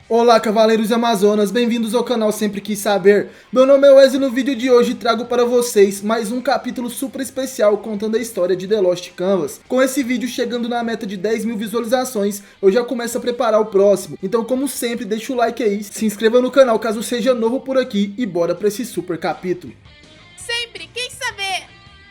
Olá, cavaleiros e amazonas, bem-vindos ao canal Sempre Quis Saber. Meu nome é Wesley e no vídeo de hoje trago para vocês mais um capítulo super especial contando a história de The Lost Canvas. Com esse vídeo chegando na meta de 10 mil visualizações, eu já começo a preparar o próximo. Então, como sempre, deixa o like aí, se inscreva no canal caso seja novo por aqui e bora para esse super capítulo. Sempre quis saber!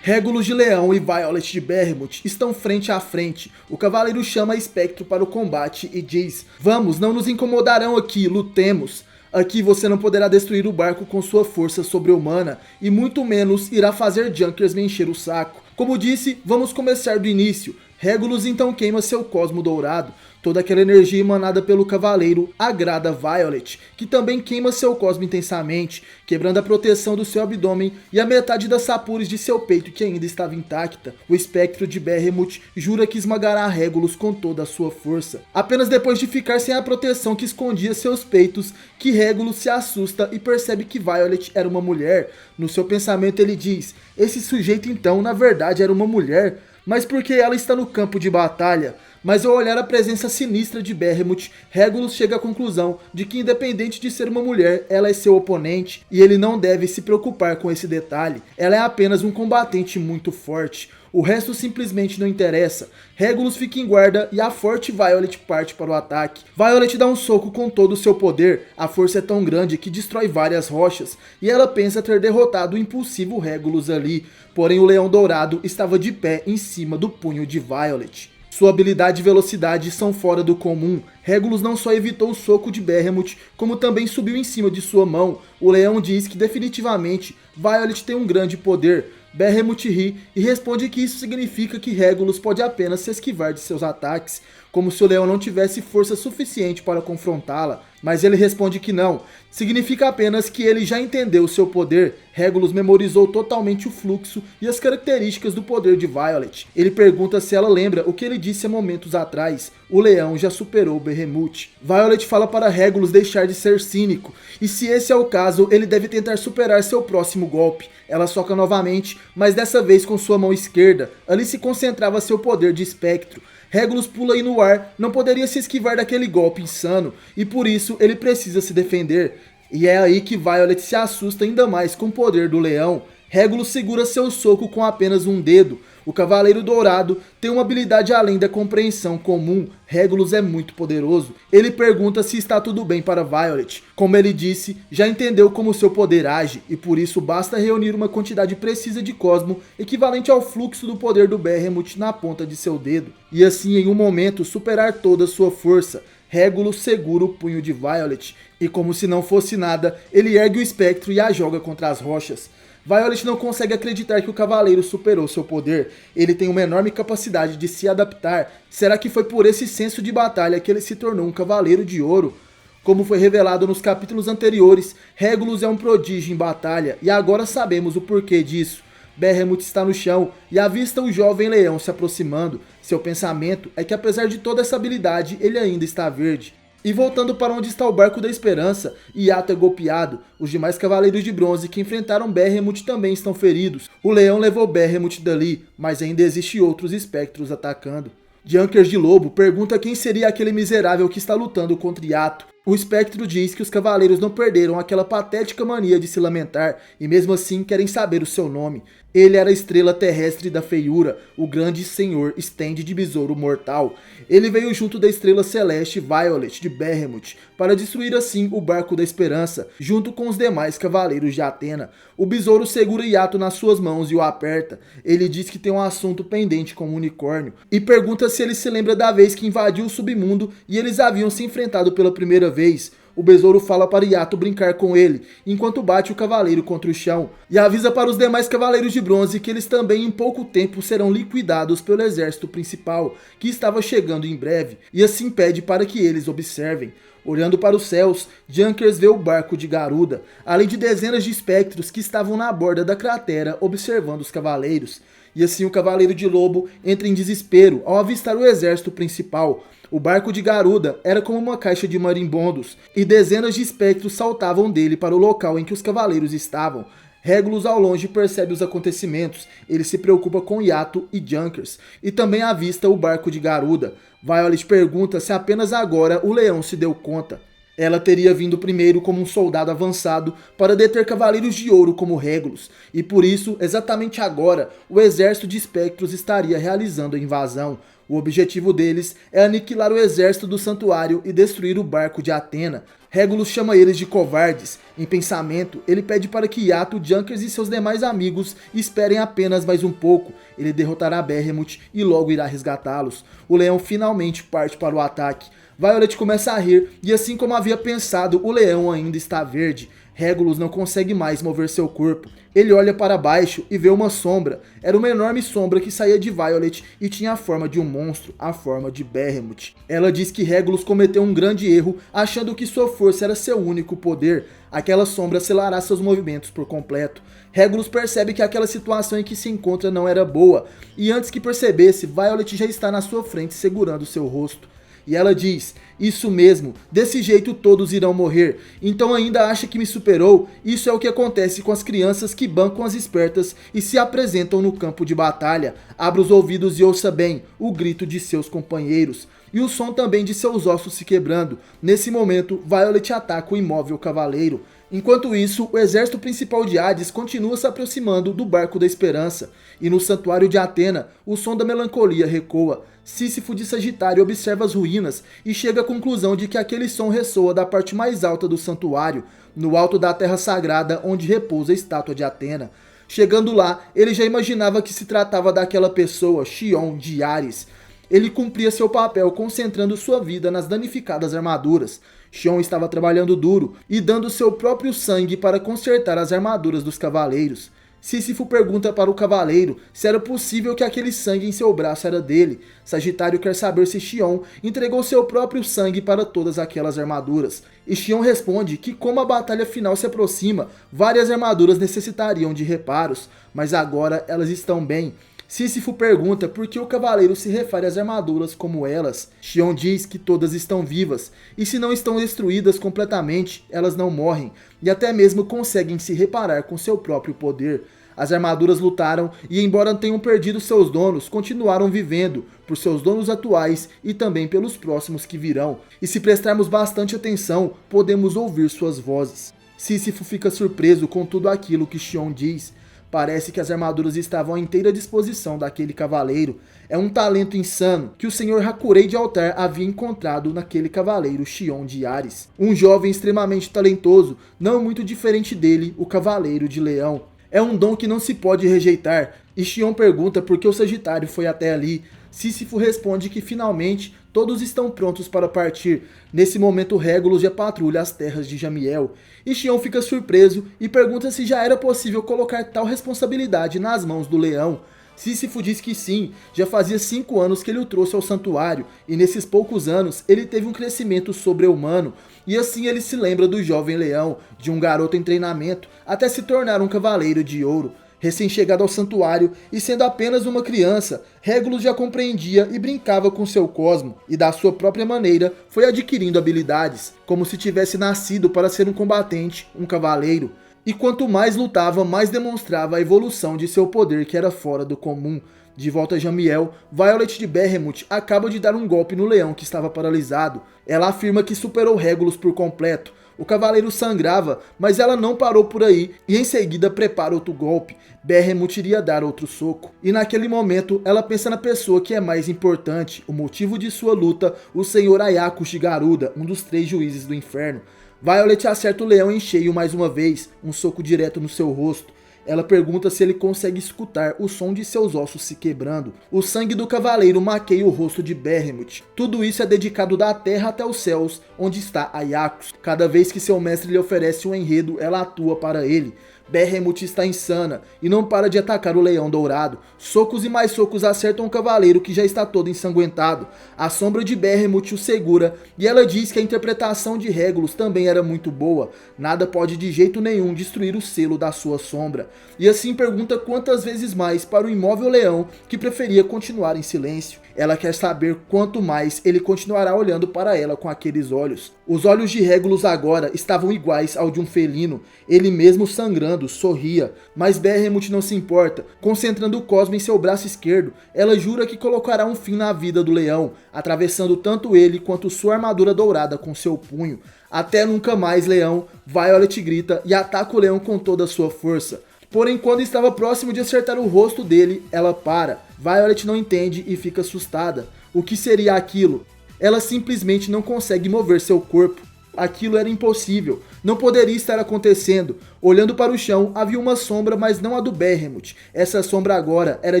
Regulus de Leão e Violet de Behemoth estão frente a frente. O cavaleiro chama Espectro para o combate e diz: "Vamos, não nos incomodarão aqui, lutemos. Aqui você não poderá destruir o barco com sua força sobre-humana e muito menos irá fazer Junkers me encher o saco. Como disse, vamos começar do início." Regulus então queima seu cosmo dourado. Toda aquela energia emanada pelo cavaleiro agrada Violet, que também queima seu cosmo intensamente, quebrando a proteção do seu abdômen e a metade das sapures de seu peito que ainda estava intacta. O espectro de Behemoth jura que esmagará Regulus com toda a sua força. Apenas depois de ficar sem a proteção que escondia seus peitos, que Regulus se assusta e percebe que Violet era uma mulher. No seu pensamento ele diz: "Esse sujeito então na verdade era uma mulher, mas porque ela está no campo de batalha." Mas ao olhar a presença sinistra de Behemoth, Regulus chega à conclusão de que independente de ser uma mulher, ela é seu oponente e ele não deve se preocupar com esse detalhe. Ela é apenas um combatente muito forte. O resto simplesmente não interessa. Regulus fica em guarda e a forte Violet parte para o ataque. Violet dá um soco com todo o seu poder. A força é tão grande que destrói várias rochas e ela pensa ter derrotado o impulsivo Regulus ali. Porém o Leão Dourado estava de pé em cima do punho de Violet. Sua habilidade e velocidade são fora do comum. Regulus não só evitou o soco de Behemoth, como também subiu em cima de sua mão. O leão diz que definitivamente Violet tem um grande poder. Behemoth ri e responde que isso significa que Regulus pode apenas se esquivar de seus ataques, como se o leão não tivesse força suficiente para confrontá-la. Mas ele responde que não, significa apenas que ele já entendeu o seu poder. Regulus memorizou totalmente o fluxo e as características do poder de Violet. Ele pergunta se ela lembra o que ele disse há momentos atrás. O leão já superou Behemoth. Violet fala para Regulus deixar de ser cínico, e se esse é o caso, ele deve tentar superar seu próximo golpe. Ela soca novamente, mas dessa vez com sua mão esquerda. Ali se concentrava seu poder de espectro. Regulus pula aí no ar, não poderia se esquivar daquele golpe insano, e por isso ele precisa se defender. E é aí que Violet se assusta ainda mais com o poder do leão. Regulus segura seu soco com apenas um dedo. O Cavaleiro Dourado tem uma habilidade além da compreensão comum. Regulus é muito poderoso. Ele pergunta se está tudo bem para Violet. Como ele disse, já entendeu como seu poder age, e por isso basta reunir uma quantidade precisa de cosmo, equivalente ao fluxo do poder do Behemoth na ponta de seu dedo. E assim, em um momento, superar toda a sua força. Regulus segura o punho de Violet, e como se não fosse nada, ele ergue o espectro e a joga contra as rochas. Violet não consegue acreditar que o cavaleiro superou seu poder. Ele tem uma enorme capacidade de se adaptar. Será que foi por esse senso de batalha que ele se tornou um cavaleiro de ouro? Como foi revelado nos capítulos anteriores, Regulus é um prodígio em batalha, e agora sabemos o porquê disso. Behemoth está no chão e avista o jovem leão se aproximando. Seu pensamento é que apesar de toda essa habilidade, ele ainda está verde. E voltando para onde está o barco da esperança, Yato é golpeado. Os demais cavaleiros de bronze que enfrentaram Behemoth também estão feridos. O leão levou Behemoth dali, mas ainda existem outros espectros atacando. Junkers de Lobo pergunta quem seria aquele miserável que está lutando contra Yato. O espectro diz que os cavaleiros não perderam aquela patética mania de se lamentar e mesmo assim querem saber o seu nome. Ele era a estrela terrestre da feiura, o grande senhor Stand de Besouro Mortal. Ele veio junto da estrela celeste Violet de Behemoth para destruir assim o barco da esperança, junto com os demais cavaleiros de Athena. O besouro segura Yato nas suas mãos e o aperta. Ele diz que tem um assunto pendente com o unicórnio e pergunta se ele se lembra da vez que invadiu o submundo e eles haviam se enfrentado pela primeira vez. O besouro fala para Yato brincar com ele, enquanto bate o cavaleiro contra o chão, e avisa para os demais cavaleiros de bronze que eles também em pouco tempo serão liquidados pelo exército principal, que estava chegando em breve, e assim pede para que eles observem. Olhando para os céus, Junkers vê o barco de Garuda, além de dezenas de espectros que estavam na borda da cratera observando os cavaleiros. E assim o Cavaleiro de Lobo entra em desespero ao avistar o exército principal. O barco de Garuda era como uma caixa de marimbondos, e dezenas de espectros saltavam dele para o local em que os cavaleiros estavam. Regulus ao longe percebe os acontecimentos, ele se preocupa com Yato e Junkers, e também avista o barco de Garuda. Violet pergunta se apenas agora o leão se deu conta. Ela teria vindo primeiro como um soldado avançado para deter cavaleiros de ouro como Regulus, e por isso, exatamente agora, o exército de espectros estaria realizando a invasão. O objetivo deles é aniquilar o exército do santuário e destruir o barco de Athena. Regulus chama eles de covardes. Em pensamento, ele pede para que Yato, Junkers e seus demais amigos esperem apenas mais um pouco. Ele derrotará Behemoth e logo irá resgatá-los. O leão finalmente parte para o ataque. Violet começa a rir e, assim como havia pensado, o leão ainda está verde. Regulus não consegue mais mover seu corpo. Ele olha para baixo e vê uma sombra. Era uma enorme sombra que saía de Violet e tinha a forma de um monstro, a forma de Behemoth. Ela diz que Regulus cometeu um grande erro, achando que sua força era seu único poder. Aquela sombra selará seus movimentos por completo. Regulus percebe que aquela situação em que se encontra não era boa, e antes que percebesse, Violet já está na sua frente segurando seu rosto. E ela diz, isso mesmo, desse jeito todos irão morrer, então ainda acha que me superou? Isso é o que acontece com as crianças que bancam as espertas e se apresentam no campo de batalha. Abra os ouvidos e ouça bem o grito de seus companheiros, e o som também de seus ossos se quebrando. Nesse momento, Violet ataca o imóvel cavaleiro. Enquanto isso, o exército principal de Hades continua se aproximando do Barco da Esperança, e no santuário de Athena, o som da melancolia recoa. Sísifo de Sagitário observa as ruínas e chega à conclusão de que aquele som ressoa da parte mais alta do santuário, no alto da terra sagrada onde repousa a estátua de Athena. Chegando lá, ele já imaginava que se tratava daquela pessoa, Xion de Ares. Ele cumpria seu papel concentrando sua vida nas danificadas armaduras. Xion estava trabalhando duro e dando seu próprio sangue para consertar as armaduras dos cavaleiros. Sísifo pergunta para o cavaleiro se era possível que aquele sangue em seu braço era dele. Sagitário quer saber se Xion entregou seu próprio sangue para todas aquelas armaduras. E Xion responde que, como a batalha final se aproxima, várias armaduras necessitariam de reparos, mas agora elas estão bem. Sísifo pergunta por que o cavaleiro se refere às armaduras como elas. Xion diz que todas estão vivas, e se não estão destruídas completamente, elas não morrem, e até mesmo conseguem se reparar com seu próprio poder. As armaduras lutaram e, embora tenham perdido seus donos, continuaram vivendo, por seus donos atuais e também pelos próximos que virão. E se prestarmos bastante atenção, podemos ouvir suas vozes. Sísifo fica surpreso com tudo aquilo que Xion diz. Parece que as armaduras estavam à inteira disposição daquele cavaleiro. É um talento insano que o senhor Hakurei de Altar havia encontrado naquele cavaleiro Xion de Ares. Um jovem extremamente talentoso, não muito diferente dele, o cavaleiro de Leão. É um dom que não se pode rejeitar. E Xion pergunta por que o Sagitário foi até ali. Sísifo responde que finalmente todos estão prontos para partir. Nesse momento Regulus já patrulha as terras de Jamiel. E Xion fica surpreso e pergunta se já era possível colocar tal responsabilidade nas mãos do leão. Sísifo diz que sim, já fazia 5 anos que ele o trouxe ao santuário, e nesses poucos anos ele teve um crescimento sobre-humano, e assim ele se lembra do jovem leão, de um garoto em treinamento, até se tornar um cavaleiro de ouro. Recém-chegado ao santuário e sendo apenas uma criança, Regulus já compreendia e brincava com seu cosmo, e da sua própria maneira foi adquirindo habilidades, como se tivesse nascido para ser um combatente, um cavaleiro. E quanto mais lutava, mais demonstrava a evolução de seu poder que era fora do comum. De volta a Jamiel, Violet de Behemoth acaba de dar um golpe no leão que estava paralisado. Ela afirma que superou Regulus por completo. O cavaleiro sangrava, mas ela não parou por aí e em seguida prepara outro golpe. Behemoth iria dar outro soco. E naquele momento, ela pensa na pessoa que é mais importante, o motivo de sua luta, o senhor Ayakus de Garuda, um dos 3 juízes do inferno. Violet acerta o leão em cheio mais uma vez, um soco direto no seu rosto. Ela pergunta se ele consegue escutar o som de seus ossos se quebrando. O sangue do cavaleiro maqueia o rosto de Behemoth. Tudo isso é dedicado da terra até os céus, onde está Ayakus. Cada vez que seu mestre lhe oferece um enredo, ela atua para ele. Behemoth está insana e não para de atacar o leão dourado. Socos e mais socos acertam o cavaleiro que já está todo ensanguentado. A sombra de Behemoth o segura e ela diz que a interpretação de Regulus também era muito boa. Nada pode de jeito nenhum destruir o selo da sua sombra. E assim pergunta quantas vezes mais para o imóvel leão que preferia continuar em silêncio. Ela quer saber quanto mais ele continuará olhando para ela com aqueles olhos. Os olhos de Regulus agora estavam iguais ao de um felino, ele mesmo sangrando olhando, sorria, mas Behemoth não se importa. Concentrando o Cosmo em seu braço esquerdo, ela jura que colocará um fim na vida do leão, atravessando tanto ele quanto sua armadura dourada com seu punho. Até nunca mais, leão, Violet grita e ataca o leão com toda a sua força. Porém, quando estava próximo de acertar o rosto dele, ela para. Violet não entende e fica assustada. O que seria aquilo? Ela simplesmente não consegue mover seu corpo. Aquilo era impossível, não poderia estar acontecendo. Olhando para o chão, havia uma sombra, mas não a do Behemoth. Essa sombra agora era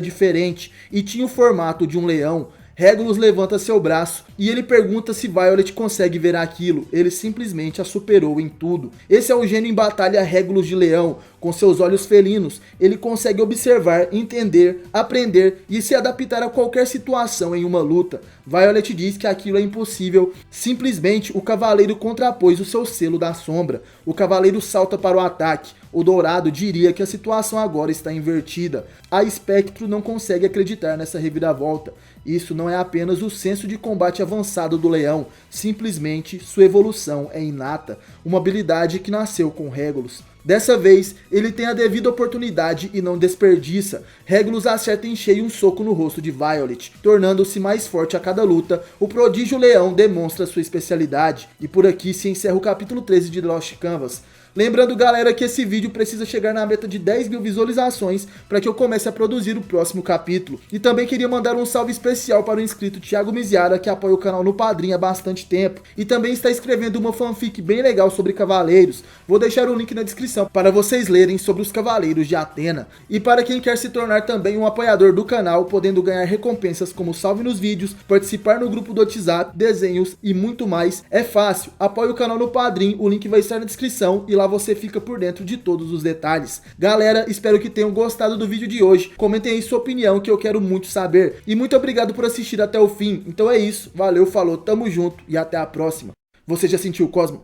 diferente e tinha o formato de um leão. Regulus levanta seu braço e ele pergunta se Violet consegue ver aquilo. Ele simplesmente a superou em tudo. Esse é o gênio em batalha Regulus de Leão. Com seus olhos felinos, ele consegue observar, entender, aprender e se adaptar a qualquer situação em uma luta. Violet diz que aquilo é impossível. Simplesmente o cavaleiro contrapôs o seu selo da sombra. O cavaleiro salta para o ataque. O Dourado diria que a situação agora está invertida. A Espectro não consegue acreditar nessa reviravolta. Isso não é apenas o senso de combate avançado do leão, simplesmente sua evolução é inata, uma habilidade que nasceu com Regulus. Dessa vez, ele tem a devida oportunidade e não desperdiça. Regulus acerta em cheio um soco no rosto de Violet. Tornando-se mais forte a cada luta, o prodígio leão demonstra sua especialidade. E por aqui se encerra o capítulo 13 de Lost Canvas. Lembrando, galera, que esse vídeo precisa chegar na meta de 10 mil visualizações para que eu comece a produzir o próximo capítulo. E também queria mandar um salve especial para o inscrito Thiago Miziara, que apoia o canal no Padrim há bastante tempo. E também está escrevendo uma fanfic bem legal sobre cavaleiros. Vou deixar o link na descrição para vocês lerem sobre os cavaleiros de Athena. E para quem quer se tornar também um apoiador do canal, podendo ganhar recompensas como salve nos vídeos, participar no grupo do WhatsApp, desenhos e muito mais, é fácil. Apoie o canal no Padrim, o link vai estar na descrição e lá você fica por dentro de todos os detalhes. Galera, espero que tenham gostado do vídeo de hoje. Comentem aí sua opinião que eu quero muito saber. E muito obrigado por assistir até o fim. Então é isso, valeu, falou, tamo junto e até a próxima. Você já sentiu o Cosmo?